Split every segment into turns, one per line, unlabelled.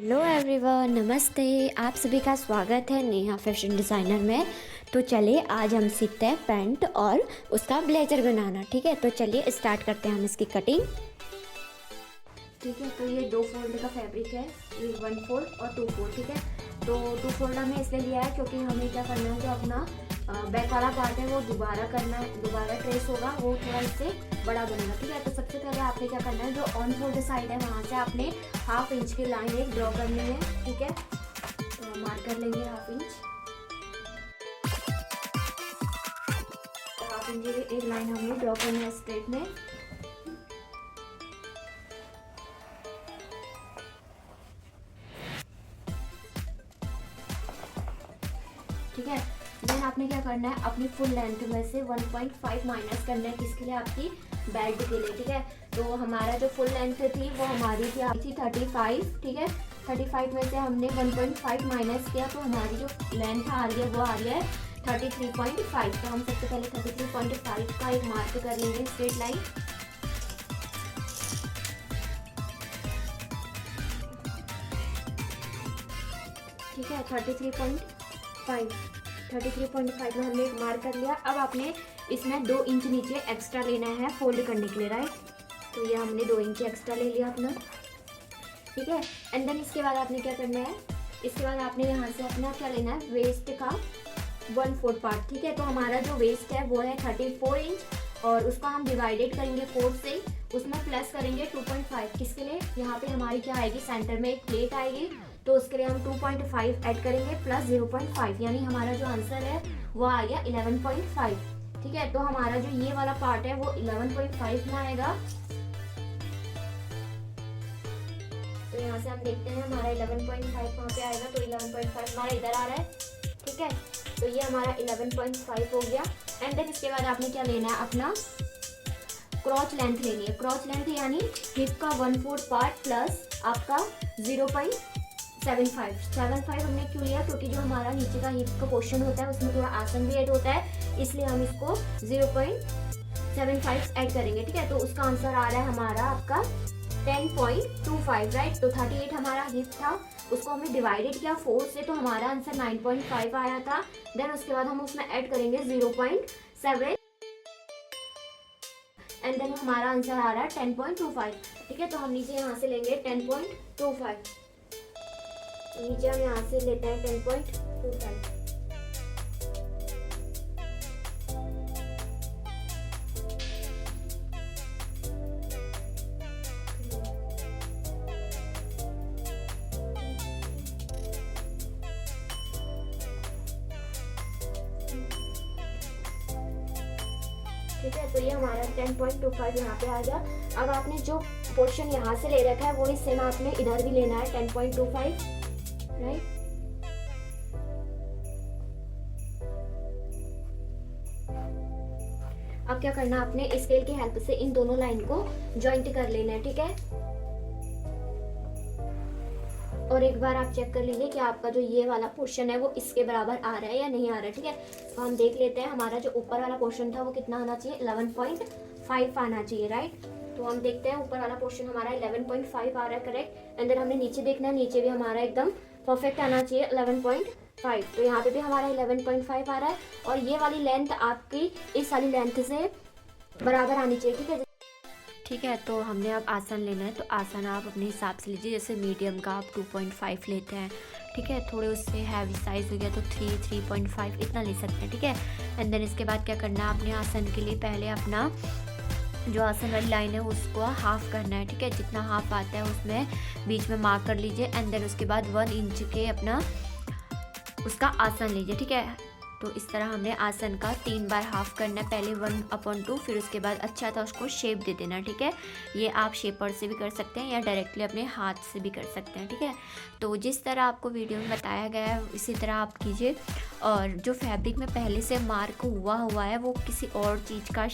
Hello everyone, नमस्ते। आप सभी का स्वागत है नेहा फैशन डिज़ाइनर में। तो चलिए आज हम सीखते हैं पैंट और उसका ब्लेजर बनाना। ठीक है, तो चलिए स्टार्ट करते हैं हम इसकी कटिंग। ठीक है, तो ये 2 फोल्ड का फैब्रिक है, ये 1 फोल्ड और 2 फोल्ड। ठीक है, तो 2 फोल्ड हमने इसलिए लिया है क्योंकि हमें क्या करना है, जो अपना बैक वाला पार्ट है वो दोबारा करना है, दोबारा ट्रेस होगा, वो थोड़ा इससे बड़ा बनेगा। ठीक है, तो सबसे पहले आपने क्या करना है, जो ऑन फोल्ड साइड है वहाँ से आपने 1/2 इंच की लाइन एक ड्रॉ करनी है। ठीक है, तो हम मार्क कर लेंगे 1/2 इंच। 1/2 इंच की एक लाइन हमें ड्रॉ करनी है स्ट्रेट में। ठीक है, देन आपने क्या करना है, अपनी फुल लेंथ में से 1.5 माइनस करना है, किसके लिए, आपकी बेल्ट के लिए। ठीक है, तो हमारा जो फुल लेंथ थी वो हमारी थी 35। ठीक है, 35 में से हमने 1.5 माइनस किया, तो हमारी जो लेंथ आ रही है वो आ रही है 33.5। तो हम सबसे पहले 33.5 का एक मार्क कर लेंगे स्ट्रेट लाइन। ठीक है, 33.5 में हमने एक मार्क कर लिया। अब आपने इसमें 2 इंच नीचे एक्स्ट्रा लेना है फोल्ड करने के लिए, राइट। तो ये हमने 2 इंच एक्स्ट्रा ले लिया अपना। ठीक है, एंड देन इसके बाद आपने क्या करना है, इसके बाद आपने यहाँ से अपना क्या लेना है, वेस्ट का 1/4 पार्ट। ठीक है, तो हमारा जो वेस्ट है वो है 34 इंच और उसका हम डिवाइडेड करेंगे 4 से, उसमें प्लस करेंगे 2.5। किसके लिए, यहाँ पे हमारी क्या आएगी, सेंटर में एक प्लेट आएगी, तो उसके लिए हम 2.5 ऐड करेंगे प्लस 0.5, यानी हमारा जो आंसर है वो आ गया 11.5। ठीक है, तो हमारा जो ये वाला पार्ट है वो 11.5 में आएगा। तो यहाँ से हम देखते हैं हमारा 11.5 कहाँ पे आएगा, तो 11.5 हमारा इधर आ रहा है। ठीक है, तो ये हमारा 11.5 हो गया। एंड देन इसके बाद आपने क्या लेना है, अपना क्रॉच लेंथ लेनी है। क्रॉच लेंथ यानी हिप का 1/4 पार्ट प्लस आपका 0.75 हमने क्यों लिया, क्योंकि जो हमारा नीचे का हिप का पोर्शन होता है उसमें थोड़ा आसन भी ऐड होता है, इसलिए हम इसको 0.75 ऐड करेंगे। ठीक है, तो उसका आंसर आ रहा है हमारा आपका 10.25, राइट। तो 38 हमारा हिप था, उसको हमने डिवाइडेड किया 4 से, तो हमारा आंसर 9.5 आया था। देन उसके बाद हम उसमें ऐड करेंगे 0.7 एंड देन हमारा आंसर आ रहा है 10.25। ठीक है, तो हम नीचे यहाँ से लेंगे 10.25। नीचे हम यहाँ से लेते हैं 10.25। ठीक है, तो ये हमारा 10.25 यहाँ पे आ गया। अब आपने जो पोर्शन यहाँ से ले रखा है वो ही सेम आपने इधर भी लेना है 10.25, राइट। अब क्या करना, आपने स्केल की हेल्प से इन दोनों लाइन को जॉइंट कर लेना है। ठीक है, और एक बार आप चेक कर लीजिए कि आपका जो ये वाला पोर्शन है वो इसके बराबर आ रहा है या नहीं आ रहा है। ठीक है, तो हम देख लेते हैं हमारा जो ऊपर वाला पोर्शन था वो कितना आना चाहिए, 11.5 आना चाहिए, राइट। तो हम देखते हैं ऊपर वाला पोर्शन हमारा 11.5 आ रहा है, करेक्ट। एंड देन हमने नीचे देखना है, नीचे भी हमारा एकदम परफेक्ट आना चाहिए 11.5। तो यहाँ पे भी हमारा 11.5 आ रहा है और ये वाली लेंथ आपकी इस वाली लेंथ से बराबर आनी चाहिए। ठीक है, तो हमने अब आसन लेना है, तो आसन आप अपने हिसाब से लीजिए। जैसे मीडियम का आप 2.5 लेते हैं, ठीक है, थोड़े उससे हैवी साइज़ हो गया तो 3.5 इतना ले सकते हैं। ठीक है, एंड देन इसके बाद क्या करना है, आपने आसन के लिए पहले अपना जो आसन वाली लाइन है उसको हाफ करना है। ठीक है, जितना हाफ आता है उसमें बीच में मार्क कर लीजिए। एंड देन उसके बाद 1 इंच के अपना उसका आसन लीजिए। ठीक है, तो इस तरह हमने आसन का 3 बार हाफ करना है, पहले 1/2, फिर उसके बाद अच्छा था उसको शेप दे देना। ठीक है, ये आप शेपर से भी कर सकते हैं या डायरेक्टली अपने हाथ से भी कर सकते हैं। ठीक है, तो जिस तरह आपको वीडियो में बताया गया है इसी तरह आप कीजिए। और जो फैब्रिक में पहले से मार्क हुआ है वो किसी और चीज़ का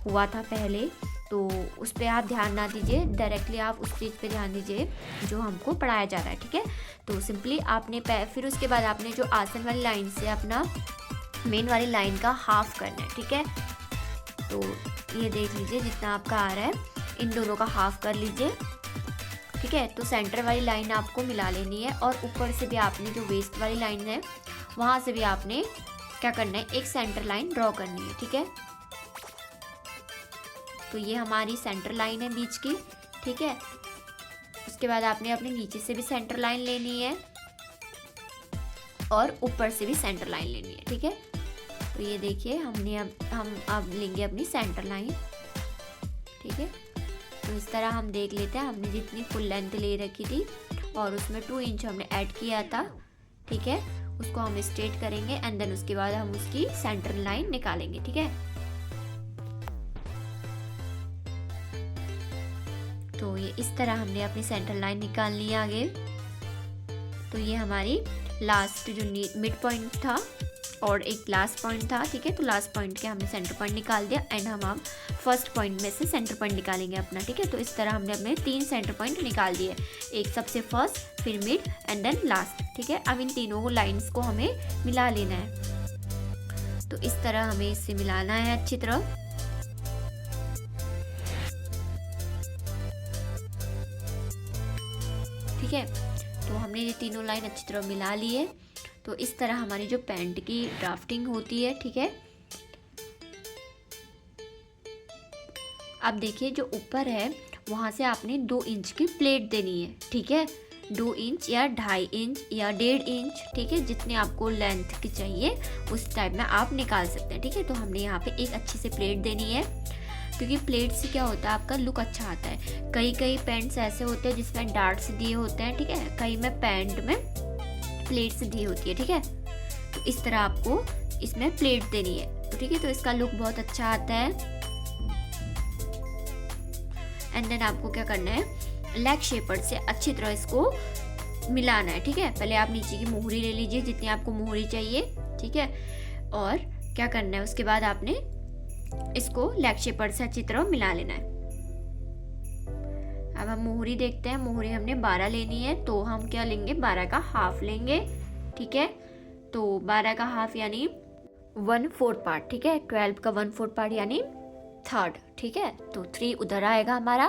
हुआ था पहले, तो उस पर आप ध्यान ना दीजिए, डायरेक्टली आप उस चीज़ पे ध्यान दीजिए जो हमको पढ़ाया जा रहा है। ठीक है, तो सिंपली आपने फिर उसके बाद आपने जो आसन वाली लाइन से अपना मेन वाली लाइन का हाफ करना है। ठीक है, तो ये देख लीजिए जितना आपका आ रहा है इन दोनों का हाफ कर लीजिए। ठीक है। तो सेंटर वाली लाइन आपको मिला लेनी है और ऊपर से भी आपने जो वेस्ट वाली लाइन है वहाँ से भी आपने क्या करना है, एक सेंटर लाइन ड्रॉ करनी है, ठीक है। तो ये हमारी सेंटर लाइन है बीच की, ठीक है। उसके बाद आपने अपने नीचे से भी सेंटर लाइन लेनी है और ऊपर से भी सेंटर लाइन लेनी है, ठीक है। तो ये देखिए हम अब लेंगे अपनी सेंटर लाइन, ठीक है। तो इस तरह हम देख लेते हैं, हमने जितनी फुल लेंथ ले रखी थी और उसमें 2 इंच हमने ऐड किया था, ठीक है। उसको हम स्ट्रेट करेंगे एंड देन उसके बाद हम उसकी सेंटर लाइन निकालेंगे, ठीक है। तो ये इस तरह हमने अपनी सेंटर लाइन निकालनी है आगे। तो ये हमारी लास्ट जो मिड पॉइंट था और एक लास्ट पॉइंट था, ठीक है। तो लास्ट पॉइंट के हमने सेंटर पॉइंट निकाल दिया एंड हम फर्स्ट पॉइंट में से सेंटर पॉइंट निकालेंगे अपना, ठीक है। तो इस तरह हमने अपने 3 सेंटर पॉइंट निकाल दिए, एक सबसे फर्स्ट, फिर मिड एंड देन लास्ट, ठीक है। अब इन तीनों लाइंस को हमें मिला लेना है। तो इस तरह हमें इससे मिलाना है अच्छी तरह, ठीक है। तो हमने ये तीनों लाइन अच्छी तरह मिला ली है। तो इस तरह हमारी जो पैंट की ड्राफ्टिंग होती है, ठीक है। अब देखिए जो ऊपर है वहाँ से आपने 2 इंच की प्लेट देनी है, ठीक है। 2 इंच या 2.5 इंच या 1.5 इंच, ठीक है। जितने आपको लेंथ की चाहिए उस टाइप में आप निकाल सकते हैं, ठीक है। तो हमने यहाँ पे एक अच्छी से प्लेट देनी है, क्योंकि प्लेट से क्या होता है आपका लुक अच्छा आता है। कई पैंट्स ऐसे होते हैं जिसमें डार्ट्स दिए होते हैं, ठीक है। कई में पैंट में प्लेट्स दी होती है, ठीक है। तो इस तरह आपको इसमें प्लेट देनी है, तो ठीक है। तो इसका लुक बहुत अच्छा आता है। एंड देन आपको क्या करना है, लेग शेपर से अच्छी तरह इसको मिलाना है, ठीक है। पहले आप नीचे की मोहरी ले लीजिए जितनी आपको मोहरी चाहिए, ठीक है। और क्या करना है, उसके बाद आपने इसको लेग शेपर से अच्छी तरह मिला लेना है। अब हम मोहरी देखते हैं, मोहरी हमने 12 लेनी है, तो हम क्या लेंगे, 12 का हाफ लेंगे, ठीक है। तो 12 का हाफ यानी 1/4 पार्ट, ठीक है। 12 का 1/4 पार्ट यानी 1/3, ठीक है। तो 3 उधर आएगा हमारा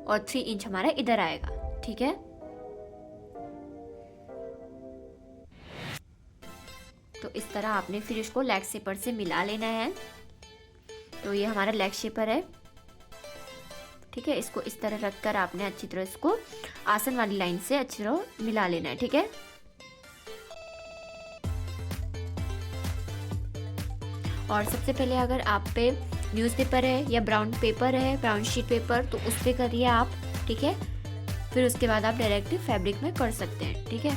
और 3 इंच हमारा इधर आएगा, ठीक है। तो इस तरह आपने फिर इसको लेग शेपर से मिला लेना है। तो ये हमारा लेग शेपर है, ठीक है। इसको इस तरह रखकर आपने अच्छी तरह इसको आसन वाली लाइन से अच्छी तरह मिला लेना है, ठीक है। और सबसे पहले अगर आप पे न्यूज़पेपर है या ब्राउन पेपर है, ब्राउन शीट पेपर, तो उस पर करिए आप, ठीक है। फिर उसके बाद आप डायरेक्ट फैब्रिक में कर सकते हैं, ठीक है।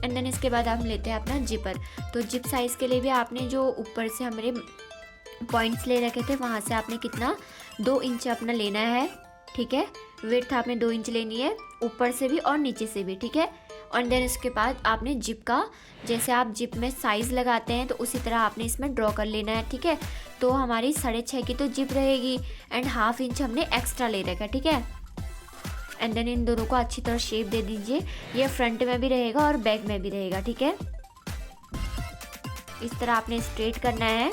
एंड देन इसके बाद हम लेते हैं अपना जिपर। तो जिप साइज़ के लिए भी आपने जो ऊपर से हमारे पॉइंट्स ले रखे थे वहाँ से आपने कितना 2 इंच अपना लेना है, ठीक है। विड्थ आपने 2 इंच लेनी है ऊपर से भी और नीचे से भी, ठीक है। और देन इसके बाद आपने जिप का, जैसे आप जिप में साइज़ लगाते हैं तो उसी तरह आपने इसमें ड्रॉ कर लेना है, ठीक है। तो हमारी 6.5 की तो जिप रहेगी एंड ½ इंच हमने एक्स्ट्रा ले रखा है, ठीक है। एंड देन इन दोनों को अच्छी तरह शेप दे दीजिए, ये फ्रंट में भी रहेगा और बैक में भी रहेगा, ठीक है। इस तरह आपने स्ट्रेट करना है,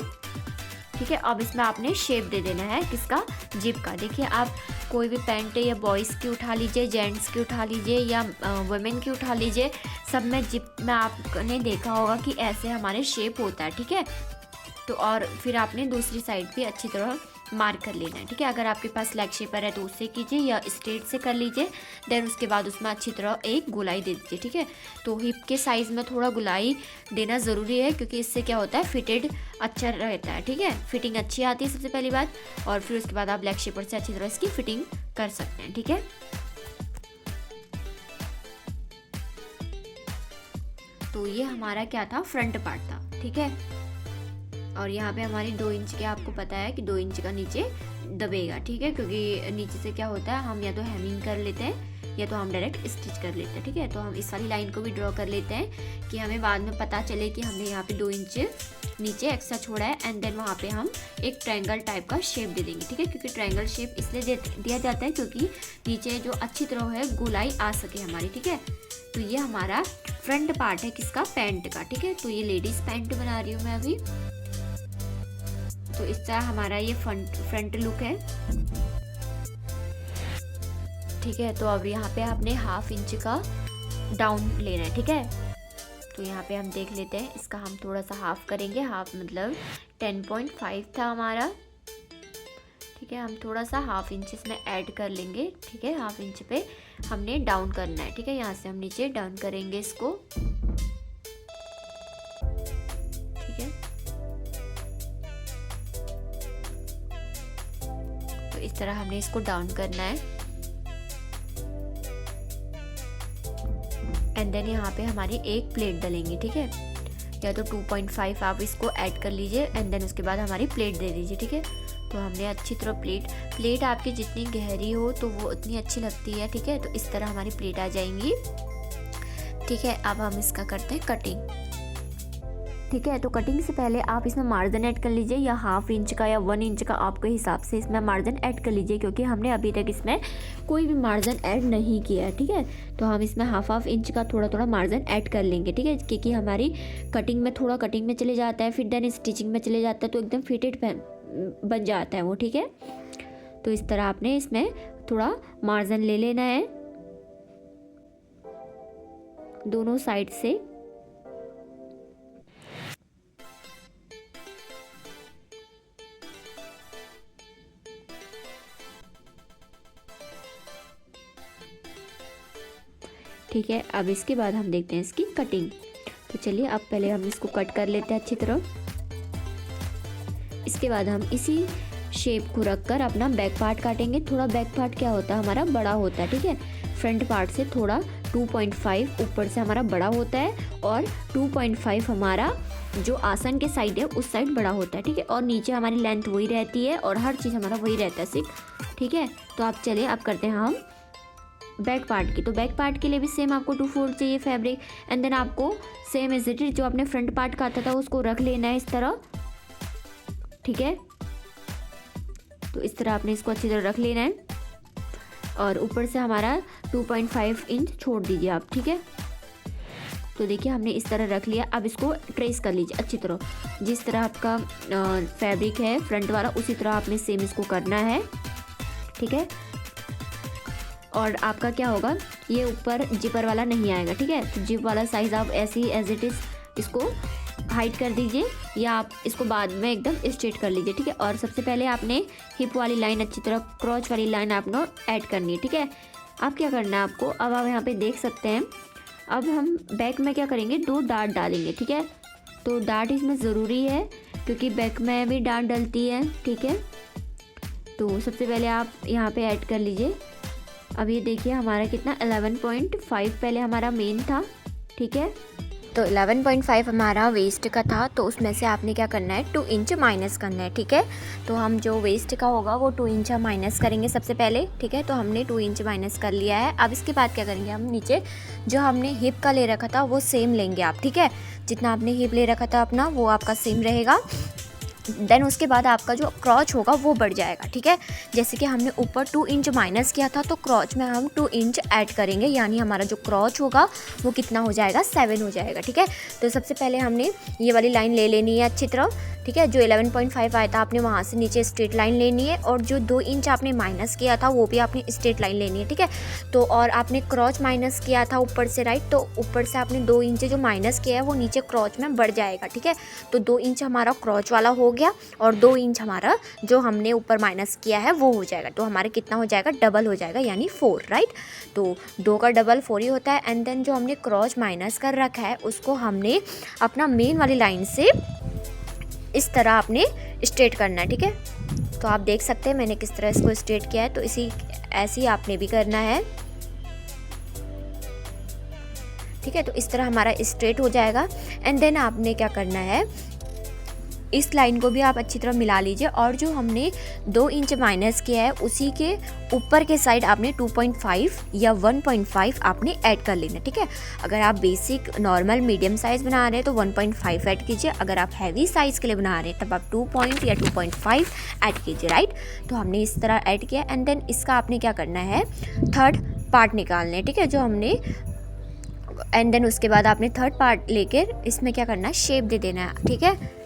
ठीक है। अब इसमें आपने शेप दे देना है, किसका, जिप का। देखिए आप कोई भी पैंट या बॉयज़ की उठा लीजिए, जेंट्स की उठा लीजिए या वुमेन की उठा लीजिए, सब में जिप में आपने देखा होगा कि ऐसे हमारे शेप होता है, ठीक है। तो और फिर आपने दूसरी साइड भी अच्छी तरह मार्क कर लेना है, ठीक है। अगर आपके पास लेग शेपर है तो उससे कीजिए या स्ट्रेट से कर लीजिए। देन उसके बाद उसमें अच्छी तरह एक गोलाई दे दीजिए, ठीक है। तो हिप के साइज़ में थोड़ा गोलाई देना ज़रूरी है, क्योंकि इससे क्या होता है, फिटेड अच्छा रहता है, ठीक है। फिटिंग अच्छी आती है सबसे पहली बात, और फिर उसके बाद आप लेग शेपर से अच्छी तरह इसकी फिटिंग कर सकते हैं, ठीक है। तो ये हमारा क्या था, फ्रंट पार्ट था, ठीक है। और यहाँ पे हमारी 2 इंच के, आपको पता है कि 2 इंच का नीचे दबेगा, ठीक है। क्योंकि नीचे से क्या होता है, हम या तो हेमिंग कर लेते हैं या तो हम डायरेक्ट स्टिच कर लेते हैं, ठीक है। तो हम इस वाली लाइन को भी ड्रॉ कर लेते हैं कि हमें बाद में पता चले कि हमने यहाँ पे 2 इंच नीचे एक्स्ट्रा छोड़ा है। एंड देन वहाँ पे हम एक ट्रायंगल टाइप का शेप दे देंगे, ठीक है। क्योंकि ट्रायंगल शेप इसलिए दिया जाता है क्योंकि नीचे जो अच्छी तरह है गोलाई आ सके हमारी, ठीक है। तो ये हमारा फ्रंट पार्ट है किसका, पैंट का, ठीक है। तो ये लेडीज़ पैंट बना रही हूँ मैं अभी। तो इस तरह हमारा ये फ्रंट लुक है। ठीक है। तो अब यहाँ पे आपने 1/2 इंच का डाउन लेना है, ठीक है। तो यहाँ पे हम देख लेते हैं, इसका हम थोड़ा सा हाफ करेंगे, हाफ मतलब 10.5 था हमारा, ठीक है। हम थोड़ा सा 1/2 इंच इसमें ऐड कर लेंगे, ठीक है। 1/2 इंच पे हमने डाउन करना है, ठीक है। यहाँ से हम नीचे डाउन करेंगे इसको, ठीक है। तो इस तरह हमने इसको डाउन करना है। एंड देन यहाँ पे हमारी एक प्लेट डलेंगे, ठीक है। या तो 2.5 आप इसको ऐड कर लीजिए एंड देन उसके बाद हमारी प्लेट दे दीजिए, ठीक है। तो हमने अच्छी तरह प्लेट आपकी जितनी गहरी हो तो वो उतनी अच्छी लगती है, ठीक है। तो इस तरह हमारी प्लेट आ जाएंगी, ठीक है। अब हम इसका करते हैं कटिंग, ठीक है। तो कटिंग से पहले आप इसमें मार्जिन ऐड कर लीजिए, या 1/2 इंच का या 1 इंच का आपके हिसाब से इसमें मार्जिन ऐड कर लीजिए, क्योंकि हमने अभी तक इसमें कोई भी मार्जिन ऐड नहीं किया है, ठीक है। तो हम इसमें 1/2 इंच का थोड़ा थोड़ा मार्जिन ऐड कर लेंगे, ठीक है। क्योंकि हमारी कटिंग में थोड़ा कटिंग में चले जाता है, फिर देन स्टिचिंग में चले जाता है, तो एकदम फिटेड बन जाता है वो, ठीक है। तो इस तरह आपने इसमें थोड़ा मार्जिन ले लेना है दोनों साइड से, ठीक है। अब इसके बाद हम देखते हैं इसकी कटिंग। तो चलिए अब पहले हम इसको कट कर लेते हैं अच्छी तरह। इसके बाद हम इसी शेप को रखकर अपना बैक पार्ट काटेंगे। थोड़ा बैक पार्ट क्या होता है, हमारा बड़ा होता है, ठीक है। फ्रंट पार्ट से थोड़ा 2.5 ऊपर से हमारा बड़ा होता है, और 2.5 हमारा जो आसन के साइड है उस साइड बड़ा होता है, ठीक है। और नीचे हमारी लेंथ वही रहती है और हर चीज़ हमारा वही रहता है सिर्फ, ठीक है। तो आप चलिए अब करते हैं हम बैक पार्ट की। तो बैक पार्ट के लिए भी सेम आपको 2/4 चाहिए फैब्रिक, एंड देन आपको सेम एज इट इज जो आपने फ्रंट पार्ट काटा था उसको रख लेना है इस तरह, ठीक है। तो इस तरह आपने इसको अच्छी तरह रख लेना है, और ऊपर से हमारा 2.5 इंच छोड़ दीजिए आप, ठीक है। तो देखिए हमने इस तरह रख लिया। अब इसको ट्रेस कर लीजिए अच्छी तरह, जिस तरह आपका फैब्रिक है फ्रंट वाला उसी तरह आपने सेम इसको करना है, ठीक है। और आपका क्या होगा, ये ऊपर जिपर वाला नहीं आएगा, ठीक है। तो जिप वाला साइज़ आप ऐसे ही एज इट इज़ इसको हाइड कर दीजिए, या आप इसको बाद में एकदम स्ट्रेट कर लीजिए, ठीक है। और सबसे पहले आपने हिप वाली लाइन अच्छी तरह, क्रॉच वाली लाइन आपको ऐड करनी है, ठीक है। अब क्या करना है आपको, अब आप यहाँ पे देख सकते हैं, अब हम बैक में क्या करेंगे, 2 डार्ट डालेंगे, ठीक है। तो डार्ट इसमें ज़रूरी है क्योंकि बैक में भी डार्ट डलती है, ठीक है। तो सबसे पहले आप यहाँ पे ऐड कर लीजिए। अब ये देखिए हमारा कितना 11.5 पहले हमारा मेन था, ठीक है। तो 11.5 हमारा वेस्ट का था, तो उसमें से आपने क्या करना है, 2 इंच माइनस करना है, ठीक है। तो हम जो वेस्ट का होगा वो 2 इंच हम माइनस करेंगे सबसे पहले, ठीक है। तो हमने 2 इंच माइनस कर लिया है। अब इसके बाद क्या करेंगे, हम नीचे जो हमने हिप का ले रखा था वो सेम लेंगे आप, ठीक है। जितना आपने हिप ले रखा था अपना वो आपका सेम रहेगा। देन उसके बाद आपका जो क्रॉच होगा वो बढ़ जाएगा, ठीक है। जैसे कि हमने ऊपर 2 इंच माइनस किया था, तो क्रॉच में हम 2 इंच ऐड करेंगे, यानी हमारा जो क्रॉच होगा वो कितना हो जाएगा, 7 हो जाएगा, ठीक है। तो सबसे पहले हमने ये वाली लाइन ले लेनी है अच्छी तरह, ठीक है। जो 11.5 आया था आपने वहाँ से नीचे स्ट्रेट लाइन लेनी है, और जो 2 इंच आपने माइनस किया था वो भी आपने स्ट्रेट लाइन लेनी है, ठीक है। तो और आपने क्रॉच माइनस किया था ऊपर से, राइट, तो ऊपर से आपने 2 इंच जो माइनस किया है वो नीचे क्रॉच में बढ़ जाएगा, ठीक है। तो 2 इंच हमारा क्रॉच वाला हो गया, और 2 इंच हमारा जो हमने ऊपर माइनस किया है वो हो जाएगा। तो हमारे कितना हो जाएगा, डबल हो जाएगा, यानी 4, राइट। तो 2 का डबल 4 ही होता है। एंड देन जो हमने क्रॉच माइनस कर रखा है उसको हमने अपना मेन वाली लाइन से इस तरह आपने स्ट्रेट करना है, ठीक है। तो आप देख सकते हैं मैंने किस तरह इसको स्ट्रेट किया है, तो ऐसे ही आपने भी करना है, ठीक है। तो इस तरह हमारा स्ट्रेट हो जाएगा। एंड देन आपने क्या करना है, इस लाइन को भी आप अच्छी तरह मिला लीजिए, और जो हमने 2 इंच माइनस किया है उसी के ऊपर के साइड आपने 2.5 या 1.5 आपने ऐड कर लेना, ठीक है। अगर आप बेसिक नॉर्मल मीडियम साइज़ बना रहे हैं तो 1.5 ऐड कीजिए, अगर आप हैवी साइज़ के लिए बना रहे हैं तब आप 2 या 2.5 ऐड कीजिए, राइट। तो हमने इस तरह ऐड किया। एंड देन इसका आपने क्या करना है, 3rd पार्ट निकालना है, ठीक है, जो हमने। एंड देन उसके बाद आपने 3rd पार्ट लेकर इसमें क्या करना है, शेप दे देना है, ठीक है,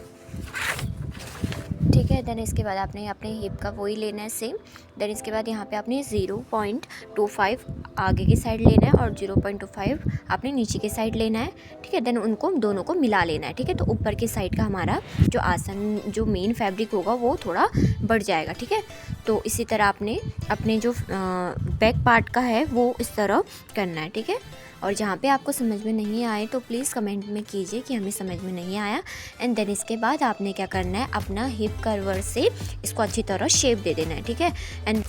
ठीक है। है। देन इसके बाद आपने अपने हिप का वही लेना है सेम। देन इसके बाद यहाँ पे आपने 0.25 आगे की साइड लेना है और 0.25 आपने नीचे की साइड लेना है, ठीक है। देन उनको दोनों को मिला लेना है, ठीक है। तो ऊपर की साइड का हमारा जो आसन जो मेन फैब्रिक होगा वो थोड़ा बढ़ जाएगा, ठीक है। तो इसी तरह आपने अपने जो बैक पार्ट का है वो इस तरह करना है, ठीक है। और जहाँ पे आपको समझ में नहीं आए तो प्लीज़ कमेंट में कीजिए कि हमें समझ में नहीं आया। एंड देन इसके बाद आपने क्या करना है, अपना हिप कर्वर से इसको अच्छी तरह शेप दे देना है, ठीक है। एंड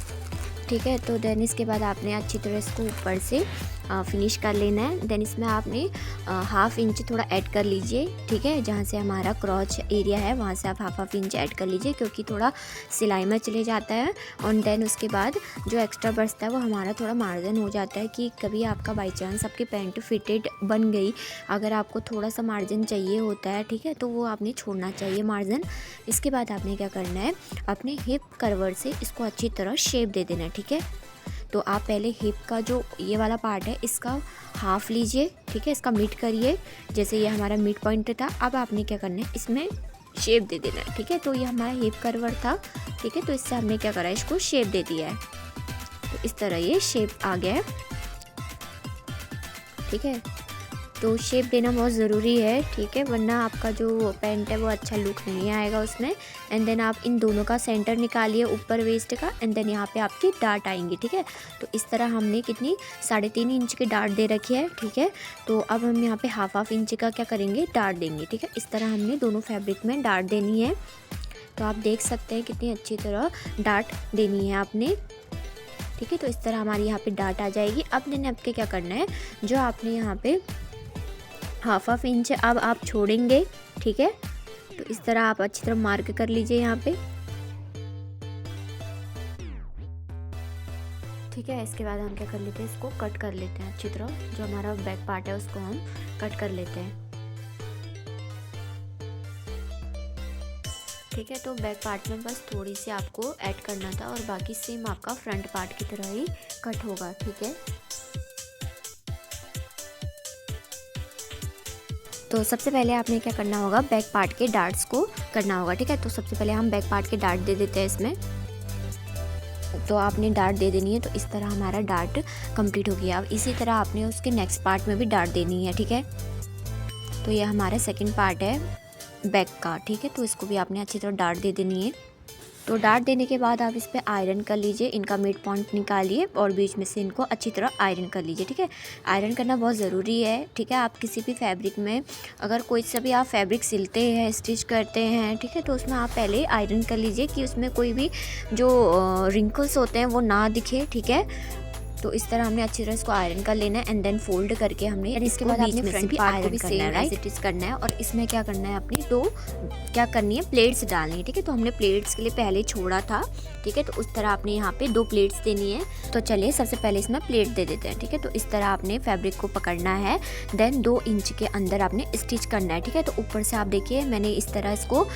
ठीक है, तो देन इसके बाद आपने अच्छी तरह इसको ऊपर से फिनिश कर लेना है। देन इसमें आपने 1/2 इंच थोड़ा ऐड कर लीजिए, ठीक है। जहाँ से हमारा क्रॉच एरिया है वहाँ से आप 1/2 इंच ऐड कर लीजिए, क्योंकि थोड़ा सिलाई में चले जाता है। और देन उसके बाद जो एक्स्ट्रा बचता है वो हमारा थोड़ा मार्जिन हो जाता है कि कभी आपका बाई चांस आपकी पैंट फिटेड बन गई, अगर आपको थोड़ा सा मार्जिन चाहिए होता है, ठीक है, तो वो आपने छोड़ना चाहिए मार्जिन। इसके बाद आपने क्या करना है, अपने हिप कर्वर से इसको अच्छी तरह शेप दे देना है, ठीक है। तो आप पहले हिप का जो ये वाला पार्ट है इसका 1/2 लीजिए, ठीक है, इसका मिड करिए, जैसे ये हमारा मिड पॉइंट था। अब आपने क्या करना है, इसमें शेप दे देना है, ठीक है। तो ये हमारा हिप कर्वर था, ठीक है, तो इससे हमने क्या करा है, इसको शेप दे दिया है। तो इस तरह ये शेप आ गया है, ठीक है। तो शेप देना बहुत ज़रूरी है, ठीक है, वरना आपका जो पैंट है वो अच्छा लुक नहीं आएगा उसमें। एंड देन आप इन दोनों का सेंटर निकालिए ऊपर वेस्ट का। एंड देन यहाँ पे आपकी डार्ट आएंगी, ठीक है। तो इस तरह हमने कितनी 3.5 इंच की डार्ट दे रखी है, ठीक है। तो अब हम यहाँ पे 1/2 इंच का क्या करेंगे, डार्ट देंगे, ठीक है। इस तरह हमने दोनों फैब्रिक में डार्ट देनी है। तो आप देख सकते हैं कितनी अच्छी तरह डार्ट देनी है आपने, ठीक है। तो इस तरह हमारी यहाँ पे डार्ट आ जाएगी। अब देन आपके क्या करना है, जो आपने यहाँ पे 1/2 इंच अब आप छोड़ेंगे, ठीक है। तो इस तरह आप अच्छी तरह मार्क कर लीजिए यहाँ पे, ठीक है। इसके बाद हम क्या कर लेते हैं, इसको कट कर लेते हैं अच्छी तरह। जो हमारा बैक पार्ट है उसको हम कट कर लेते हैं, ठीक है। तो बैक पार्ट में बस थोड़ी सी आपको ऐड करना था और बाकी सेम आपका फ्रंट पार्ट की तरह ही कट होगा, ठीक है। तो सबसे पहले आपने क्या करना होगा, बैक पार्ट के डार्ट्स को करना होगा, ठीक है। तो सबसे पहले हम बैक पार्ट के डार्ट दे देते हैं इसमें। तो आपने डार्ट दे देनी है। तो इस तरह हमारा डार्ट कंप्लीट हो गया। अब इसी तरह आपने उसके नेक्स्ट पार्ट में भी डार्ट देनी है, ठीक है। तो ये हमारा सेकंड पार्ट है बैक का, ठीक है। तो इसको भी आपने अच्छी तरह डार्ट दे देनी है। तो डार्ट देने के बाद आप इस पर आयरन कर लीजिए, इनका मिड पॉइंट निकालिए और बीच में से इनको अच्छी तरह आयरन कर लीजिए, ठीक है। आयरन करना बहुत ज़रूरी है, ठीक है। आप किसी भी फैब्रिक में अगर कोई सा भी आप फैब्रिक सिलते हैं, स्टिच करते हैं, ठीक है, तो उसमें आप पहले आयरन कर लीजिए कि उसमें कोई भी जो रिंकल्स होते हैं वो ना दिखे, ठीक है। तो इस तरह हमने अच्छी तरह इसको आयरन कर लेना है। एंड देन फोल्ड करके हमने इसके बाद बीच में से भी आयरन करना है, राइट, स्टिच करना है। और इसमें क्या करना है, अपनी तो क्या करनी है, प्लेट्स डालनी है, ठीक है। तो हमने प्लेट्स के लिए पहले छोड़ा था, ठीक है। तो उस तरह आपने यहाँ पे 2 प्लेट्स देनी है। तो चलिए सबसे पहले इसमें प्लेट दे देते हैं, ठीक है। तो इस तरह आपने फैब्रिक को पकड़ना है। देन 2 इंच के अंदर आपने स्टिच करना है, ठीक है। तो ऊपर से आप देखिए मैंने इस तरह इसको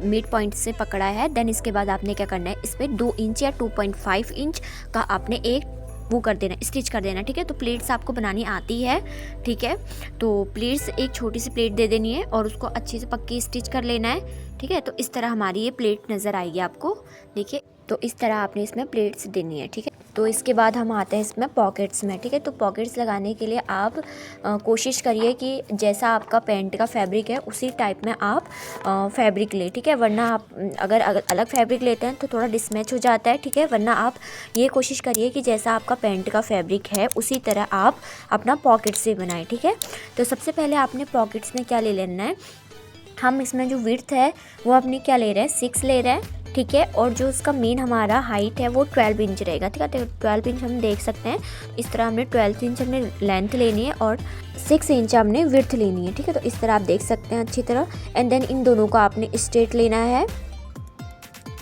मिड पॉइंट से पकड़ा है। देन इसके बाद आपने क्या करना है, इस पर 2 इंच या 2.5 इंच का आपने एक वो कर देना, स्टिच कर देना, ठीक है। तो प्लेट्स आपको बनानी आती है, ठीक है। तो प्लेट्स एक छोटी सी प्लेट दे देनी है और उसको अच्छे से पक्की स्टिच कर लेना है, ठीक है। तो इस तरह हमारी ये प्लेट नज़र आएगी आपको, देखिए। तो इस तरह आपने इसमें प्लेट्स देनी है, ठीक है। तो इसके बाद हम आते हैं इसमें पॉकेट्स में, ठीक है। तो पॉकेट्स लगाने के लिए आप कोशिश करिए कि जैसा आपका पैंट का फैब्रिक है उसी टाइप में आप फैब्रिक लें, ठीक है। वरना आप अगर अलग फैब्रिक लेते हैं तो थोड़ा डिसमैच हो जाता है, ठीक है। वरना आप ये कोशिश करिए कि जैसा आपका पैंट का फैब्रिक है उसी तरह आप अपना पॉकेट से बनाएं, ठीक है। तो सबसे पहले आपने पॉकेट्स में क्या ले लेना है, हम इसमें जो विड्थ है वो अपनी क्या ले रहे हैं, 6 ले रहे हैं, ठीक है। और जो उसका मेन हमारा हाइट है वो 12 इंच रहेगा, ठीक है। तो 12 इंच हम देख सकते हैं। इस तरह हमने 12 इंच हमने लेंथ लेनी है और 6 इंच हमने विड्थ लेनी है, ठीक है। तो इस तरह आप देख सकते हैं अच्छी तरह। एंड देन इन दोनों को आपने स्ट्रेट लेना है,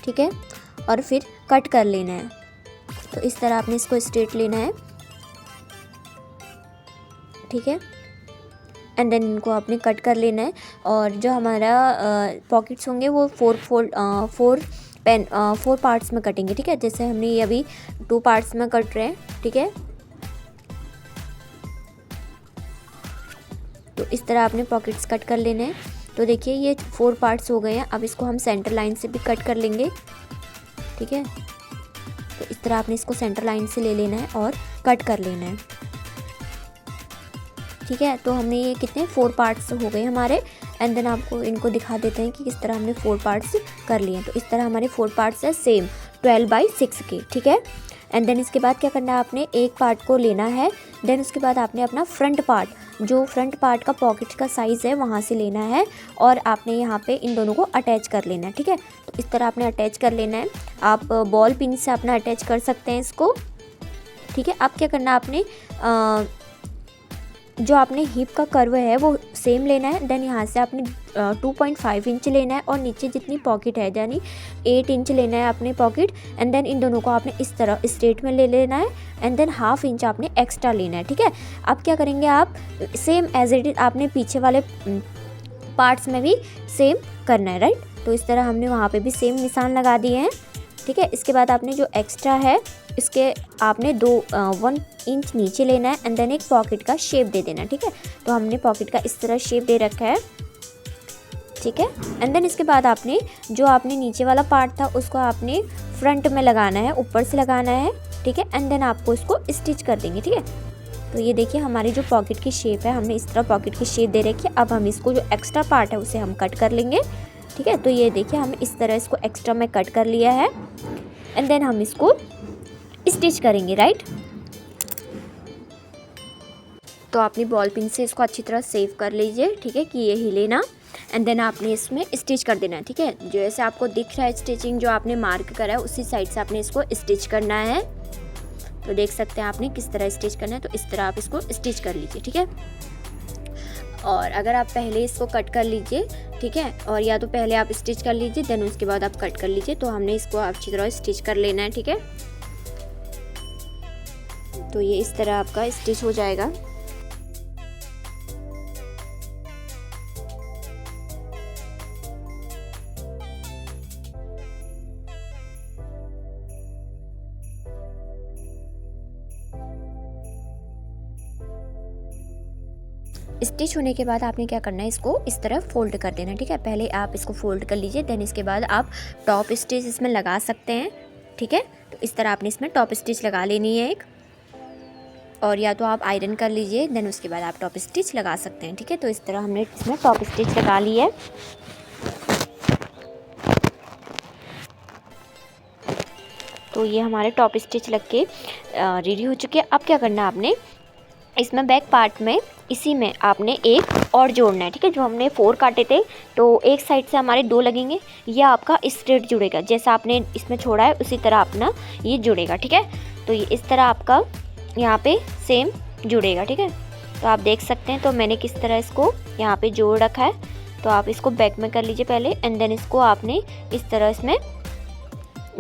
ठीक है, और फिर कट कर लेना है। तो इस तरह आपने इसको स्ट्रेट लेना है, ठीक है। एंड देन इनको आपने कट कर लेना है। और जो हमारा पॉकेट्स होंगे वो 4 पार्ट्स में कटेंगे, ठीक है। जैसे हमने ये अभी 2 पार्ट्स में कट रहे हैं, ठीक है। तो इस तरह आपने पॉकेट्स कट कर लेने हैं। तो देखिए ये 4 पार्ट्स हो गए हैं। अब इसको हम सेंटर लाइन से भी कट कर लेंगे, ठीक है। तो इस तरह आपने इसको सेंटर लाइन से ले लेना है और कट कर लेना है, ठीक है। तो हमने ये कितने 4 पार्ट्स हो गए हमारे। एंड देन आपको इनको दिखा देते हैं कि किस तरह हमने 4 पार्ट्स कर लिए हैं। तो इस तरह हमारे 4 पार्ट्स है सेम 12/6 के, ठीक है। एंड देन इसके बाद क्या करना है, आपने एक पार्ट को लेना है। देन उसके बाद आपने अपना फ्रंट पार्ट, जो फ्रंट पार्ट का पॉकेट का साइज़ है वहाँ से लेना है और आपने यहाँ पे इन दोनों को अटैच कर लेना है, ठीक है। तो इस तरह आपने अटैच कर लेना है। आप बॉल पिन से अपना अटैच कर सकते हैं इसको, ठीक है। अब क्या करना है, आपने जो आपने हिप का कर्व है वो सेम लेना है। देन यहाँ से आपने 2.5 इंच लेना है और नीचे जितनी पॉकेट है यानी 8 इंच लेना है आपने पॉकेट। एंड देन इन दोनों को आपने इस तरह स्ट्रेट में ले लेना है। एंड देन 1/2 इंच आपने एक्स्ट्रा लेना है, ठीक है। अब क्या करेंगे, आप सेम एज इट इज आपने पीछे वाले पार्ट्स में भी सेम करना है, राइट। तो इस तरह हमने वहाँ पे भी सेम निशान लगा दिए हैं, ठीक है। इसके बाद आपने जो एक्स्ट्रा है इसके आपने 1 इंच नीचे लेना है एंड देन एक पॉकेट का शेप दे देना है, ठीक है। तो हमने पॉकेट का इस तरह शेप दे रखा है, ठीक है। एंड देन इसके बाद आपने जो आपने नीचे वाला पार्ट था उसको आपने फ्रंट में लगाना है, ऊपर से लगाना है, ठीक है। एंड देन आपको इसको स्टिच कर देंगे, ठीक है। तो ये देखिए हमारी जो पॉकेट की शेप है, हमने इस तरह पॉकेट की शेप दे रखी है। अब हम इसको जो एक्स्ट्रा पार्ट है उसे हम कट कर लेंगे, ठीक है। तो ये देखिए हमने इस तरह इसको एक्स्ट्रा में कट कर लिया है। एंड देन हम इसको स्टिच करेंगे, राइट। तो आपने बॉल पिन से इसको अच्छी तरह सेव कर लीजिए, ठीक है, कि ये हिले ना। एंड देन आपने इसमें स्टिच कर देना है, ठीक है। जैसे आपको दिख रहा है स्टिचिंग जो आपने मार्क करा है उसी साइड से आपने इसको स्टिच करना है। तो देख सकते हैं आपने किस तरह स्टिच करना है। तो इस तरह आप इसको स्टिच कर लीजिए, ठीक है। और अगर आप पहले इसको कट कर लीजिए, ठीक है, और या तो पहले आप स्टिच कर लीजिए देन उसके बाद आप कट कर लीजिए। तो हमने इसको अच्छी तरह स्टिच कर लेना है, ठीक है। तो ये इस तरह आपका स्टिच हो जाएगा। स्टिच होने के बाद आपने क्या करना है, इसको इस तरह फोल्ड कर देना, ठीक है। पहले आप इसको फोल्ड कर लीजिए, देन इसके बाद आप टॉप स्टिच इसमें लगा सकते हैं, ठीक है। तो इस तरह आपने इसमें टॉप स्टिच लगा लेनी है एक, और या तो आप आयरन कर लीजिए देन उसके बाद आप टॉप स्टिच लगा सकते हैं, ठीक है। तो इस तरह हमने इसमें टॉप स्टिच लगा ली है। तो ये हमारे टॉप स्टिच लग के रेडी हो चुके हैं। अब क्या करना है, आपने इसमें बैक पार्ट में इसी में आपने एक और जोड़ना है, ठीक है। जो हमने 4 काटे थे तो एक साइड से हमारे 2 लगेंगे, ये आपका स्ट्रेट जुड़ेगा, जैसा आपने इसमें छोड़ा है उसी तरह अपना ये जुड़ेगा, ठीक है। तो ये इस तरह आपका यहाँ पे सेम जुड़ेगा, ठीक है। तो आप देख सकते हैं। तो मैंने किस तरह इसको यहाँ पे जोड़ रखा है। तो आप इसको बैक में कर लीजिए पहले एंड देन इसको आपने इस तरह इसमें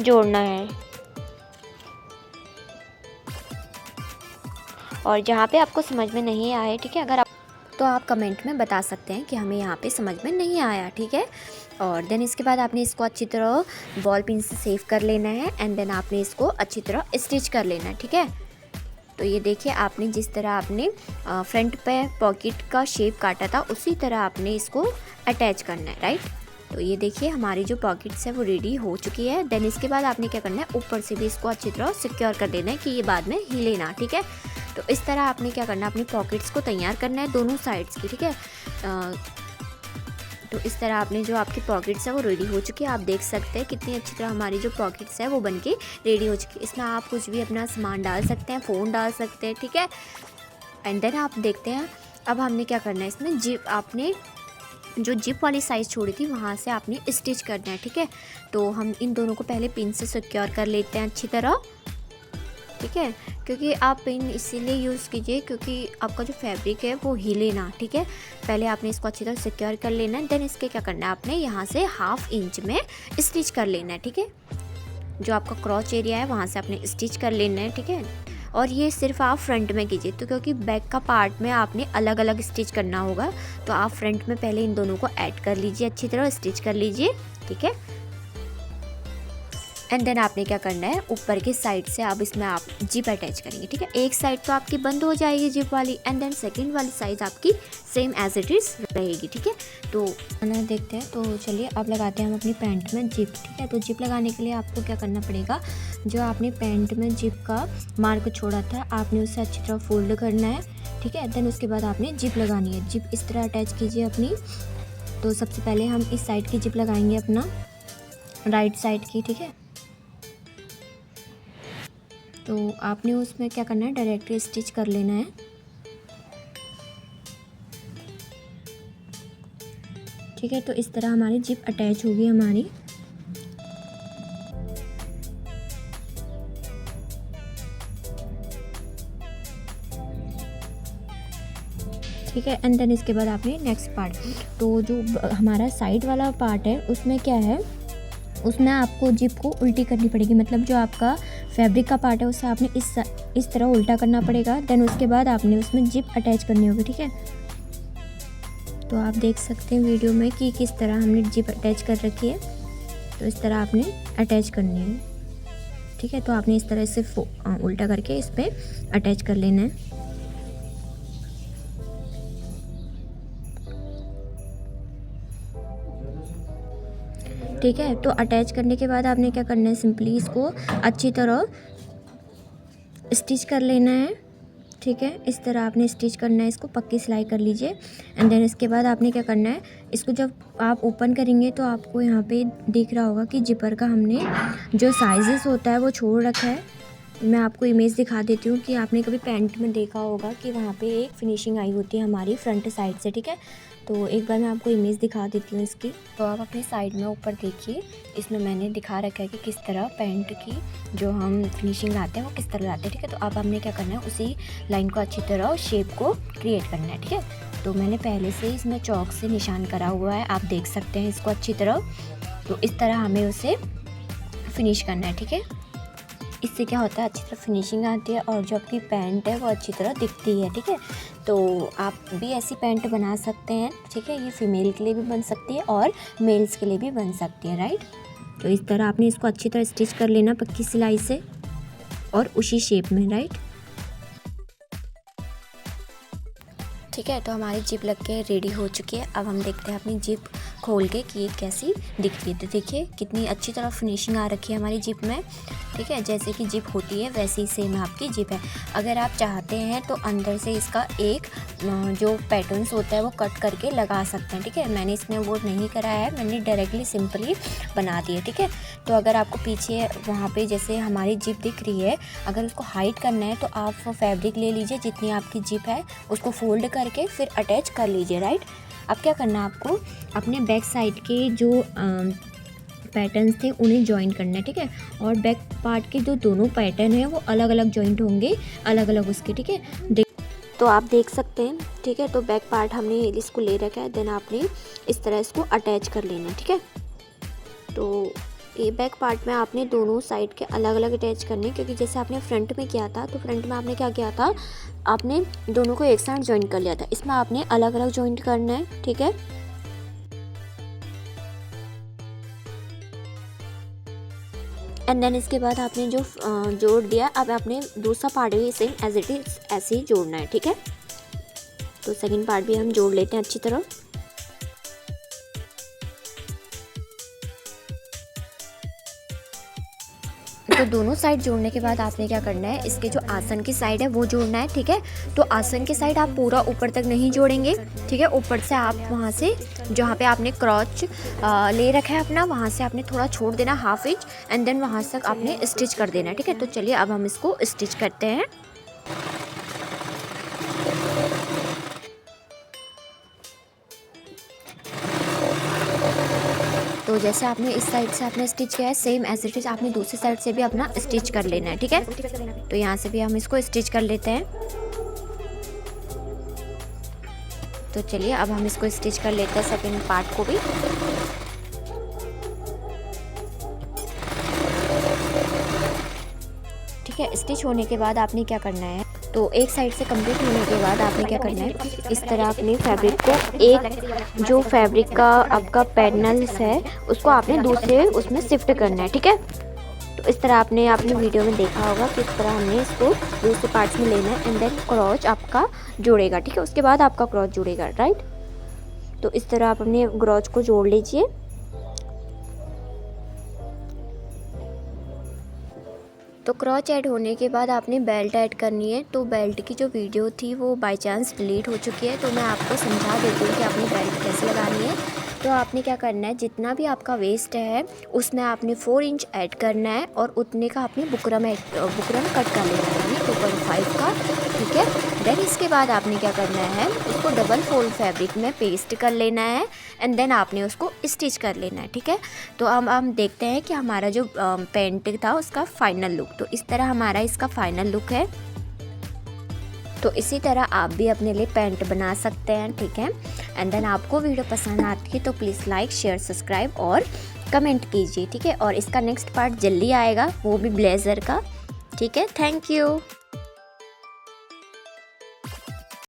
जोड़ना है। और जहाँ पे आपको समझ में नहीं आए, ठीक है, अगर आप तो आप कमेंट में बता सकते हैं कि हमें यहाँ पे समझ में नहीं आया, ठीक है। और देन इसके बाद आपने इसको अच्छी तरह बॉल पिन से सेव कर लेना है एंड देन आपने इसको अच्छी तरह स्टिच कर लेना है, ठीक है। तो ये देखिए आपने जिस तरह आपने फ्रंट पे पॉकेट का शेप काटा था उसी तरह आपने इसको अटैच करना है, राइट। तो ये देखिए हमारी जो पॉकेट्स है वो रेडी हो चुकी है। देन इसके बाद आपने क्या करना है, ऊपर से भी इसको अच्छी तरह सिक्योर कर देना है कि ये बाद में हिले ना, ठीक है। तो इस तरह आपने क्या करना है, अपनी पॉकेट्स को तैयार करना है दोनों साइड्स की, ठीक है। तो इस तरह आपने जो आपकी पॉकेट्स है वो रेडी हो चुकी है। आप देख सकते हैं कितनी अच्छी तरह हमारी जो पॉकेट्स है वो बनके रेडी हो चुकी है। इसमें आप कुछ भी अपना सामान डाल सकते हैं, फ़ोन डाल सकते हैं, ठीक है। एंड देन आप देखते हैं अब हमने क्या करना है, इसमें जिप आपने जो जिप वाली साइज़ छोड़ी थी वहाँ से आपने स्टिच करना है, ठीक है। तो हम इन दोनों को पहले पिन से सिक्योर कर लेते हैं अच्छी तरह, ठीक है। क्योंकि आप पिन इसीलिए यूज़ कीजिए क्योंकि आपका जो फैब्रिक है वो हिले ना, ठीक है। पहले आपने इसको अच्छी तरह सिक्योर कर लेना है। देन इसके क्या करना है, आपने यहाँ से 1/2 इंच में स्टिच कर लेना है, ठीक है। जो आपका क्रॉच एरिया है वहाँ से आपने स्टिच कर लेना है, ठीक है। और ये सिर्फ आप फ्रंट में कीजिए, तो क्योंकि बैक का पार्ट में आपने अलग अलग स्टिच करना होगा। तो आप फ्रंट में पहले इन दोनों को ऐड कर लीजिए, अच्छी तरह स्टिच कर लीजिए, ठीक है। एंड देन आपने क्या करना है, ऊपर के साइड से अब इसमें आप जिप अटैच करेंगे, ठीक है। एक साइड तो आपकी बंद हो जाएगी जिप वाली, एंड देन सेकंड वाली साइड आपकी सेम एज इट इज़ रहेगी, ठीक है। तो ना देखते हैं, तो चलिए अब लगाते हैं हम अपनी पैंट में जिप, ठीक है। तो जिप लगाने के लिए आपको क्या करना पड़ेगा, जो आपने पैंट में जिप का मार्क छोड़ा था आपने उसे अच्छी तरह फोल्ड करना है, ठीक है। देन उसके बाद आपने जिप लगानी है। जिप इस तरह अटैच कीजिए अपनी। तो सबसे पहले हम इस साइड की जिप लगाएंगे, अपना राइट साइड की, ठीक है। तो आपने उसमें क्या करना है, डायरेक्टली स्टिच कर लेना है, ठीक है। तो इस तरह हमारी जिप अटैच होगी हमारी। ठीक है। एंड देन इसके बाद आपने नेक्स्ट पार्ट, तो जो हमारा साइड वाला पार्ट है उसमें क्या है, उसमें आपको जिप को उल्टी करनी पड़ेगी। मतलब जो आपका फैब्रिक का पार्ट है उसे आपने इस तरह उल्टा करना पड़ेगा। देन उसके बाद आपने उसमें जिप अटैच करनी होगी, ठीक है। तो आप देख सकते हैं वीडियो में कि किस तरह हमने जिप अटैच कर रखी है। तो इस तरह आपने अटैच करनी है, ठीक है। तो आपने इस तरह से उल्टा करके इस पर अटैच कर लेना है, ठीक है। तो अटैच करने के बाद आपने क्या करना है, सिंपली इसको अच्छी तरह स्टिच कर लेना है, ठीक है। इस तरह आपने स्टिच करना है, इसको पक्की सिलाई कर लीजिए। एंड देन इसके बाद आपने क्या करना है, इसको जब आप ओपन करेंगे तो आपको यहाँ पे दिख रहा होगा कि जिपर का हमने जो साइजेस होता है वो छोड़ रखा है। मैं आपको इमेज दिखा देती हूँ कि आपने कभी पैंट में देखा होगा कि वहाँ पे एक फिनिशिंग आई होती है हमारी फ्रंट साइड से, ठीक है। तो एक बार मैं आपको इमेज दिखा देती हूँ इसकी। तो आप अपनी साइड में ऊपर देखिए, इसमें मैंने दिखा रखा है कि किस तरह पैंट की जो हम फिनिशिंग लाते हैं वो किस तरह लाते हैं, ठीक है। तो अब हमने क्या करना है, उसी लाइन को अच्छी तरह शेप को क्रिएट करना है, ठीक है। तो मैंने पहले से इसमें चौक से निशान करा हुआ है, आप देख सकते हैं इसको अच्छी तरह। तो इस तरह हमें उसे फिनिश करना है, ठीक है। इससे क्या होता है, अच्छी तरह फिनिशिंग आती है और जो आपकी पैंट है वो अच्छी तरह दिखती है, ठीक है। तो आप भी ऐसी पैंट बना सकते हैं, ठीक है। ये फीमेल के लिए भी बन सकती है और मेल्स के लिए भी बन सकती है, राइट। तो इस तरह आपने इसको अच्छी तरह स्टिच कर लेना पक्की सिलाई से और उसी शेप में, राइट। ठीक है। तो हमारी जिप लग के रेडी हो चुकी है। अब हम देखते हैं अपनी जिप खोल के कि ये कैसी दिखती है। तो देखिए कितनी अच्छी तरह फिनिशिंग आ रखी है हमारी जिप में, ठीक है। जैसे कि जिप होती है वैसे ही सेम आपकी जिप है। अगर आप चाहते हैं तो अंदर से इसका एक जो पैटर्न्स होता है वो कट करके लगा सकते हैं, ठीक है। मैंने इसमें वो नहीं करा है, मैंने डायरेक्टली सिंपली बना दिया, ठीक है। तो अगर आपको पीछे वहाँ पे जैसे हमारी जिप दिख रही है, अगर उसको हाइड करना है तो आप फैब्रिक ले लीजिए, जितनी आपकी जिप है उसको फोल्ड करके फिर अटैच कर लीजिए, राइट। अब क्या करना है, आपको अपने बैक साइड के जो पैटर्न्स थे उन्हें जॉइन करना है, ठीक है। और बैक पार्ट के जो दोनों पैटर्न है वो अलग अलग जॉइंट होंगे, अलग अलग उसके, ठीक है। तो आप देख सकते हैं, ठीक है। तो बैक पार्ट हमने इसको ले रखा है, देन आपने इस तरह इसको अटैच कर लेना है, ठीक है। तो ये बैक पार्ट में आपने दोनों साइड के अलग अलग अटैच करने, क्योंकि जैसे आपने फ्रंट में किया था तो फ्रंट में आपने क्या किया था, आपने दोनों को एक साथ जॉइंट कर लिया था। इसमें आपने अलग अलग जॉइंट करना है, ठीक है। एंड देन इसके बाद आपने जो जोड़ दिया, अब आपने दूसरा पार्ट भी सेम एज इट इज ऐसे ही जोड़ना है, ठीक है। तो सेकंड पार्ट भी हम जोड़ लेते हैं अच्छी तरह। तो दोनों साइड जोड़ने के बाद आपने क्या करना है, इसके जो आसन की साइड है वो जोड़ना है, ठीक है। तो आसन की साइड आप पूरा ऊपर तक नहीं जोड़ेंगे, ठीक है। ऊपर से आप वहाँ से जहाँ पे आपने क्रॉच ले रखा है अपना, वहाँ से आपने थोड़ा छोड़ देना, हाफ इंच, एंड देन वहाँ तक आपने स्टिच कर देना, ठीक है। तो चलिए अब हम इसको स्टिच करते हैं। तो जैसे आपने इस साइड से आपने स्टिच किया है, सेम एज इट इज आपने दूसरी साइड से भी अपना स्टिच कर लेना है, ठीक है। तो यहाँ से भी हम इसको स्टिच कर लेते हैं। तो चलिए अब हम इसको स्टिच कर लेते हैं सेकंड पार्ट को भी। ठीक है, स्टिच होने के बाद आपने क्या करना है, तो एक साइड से कंप्लीट होने के बाद आपने क्या करना है, इस तरह अपने फैब्रिक को एक जो फैब्रिक का आपका पैनल्स है उसको आपने दूसरे उसमें शिफ्ट करना है, ठीक है। तो इस तरह आपने अपनी वीडियो में देखा होगा कि इस तरह हमने इसको दूसरे पार्ट्स में लेना है एंड देन क्रॉच आपका जुड़ेगा, ठीक है। उसके बाद आपका क्रॉच जुड़ेगा, राइट। तो इस तरह आप अपने क्रॉच को जोड़ लीजिए। तो क्रॉच ऐड होने के बाद आपने बेल्ट ऐड करनी है। तो बेल्ट की जो वीडियो थी वो बाय चांस डिलीट हो चुकी है, तो मैं आपको समझा देती हूँ कि आपने बेल्ट कैसे लगानी है। तो आपने क्या करना है, जितना भी आपका वेस्ट है उसमें आपने 4 इंच ऐड करना है और उतने का आपने बुकरम कट कर लेना है 2.5 का, ठीक है। देन इसके बाद आपने क्या करना है, उसको डबल फोल्ड फैब्रिक में पेस्ट कर लेना है एंड देन आपने उसको स्टिच कर लेना है, ठीक है। तो हम देखते हैं कि हमारा जो पैंट था उसका फाइनल लुक। तो इस तरह हमारा इसका फाइनल लुक है। तो इसी तरह आप भी अपने लिए पैंट बना सकते हैं, ठीक है। एंड देन आपको वीडियो पसंद आती है तो प्लीज़ लाइक शेयर सब्सक्राइब और कमेंट कीजिए, ठीक है। और इसका नेक्स्ट पार्ट जल्दी आएगा, वो भी ब्लेज़र का, ठीक है। Thank you.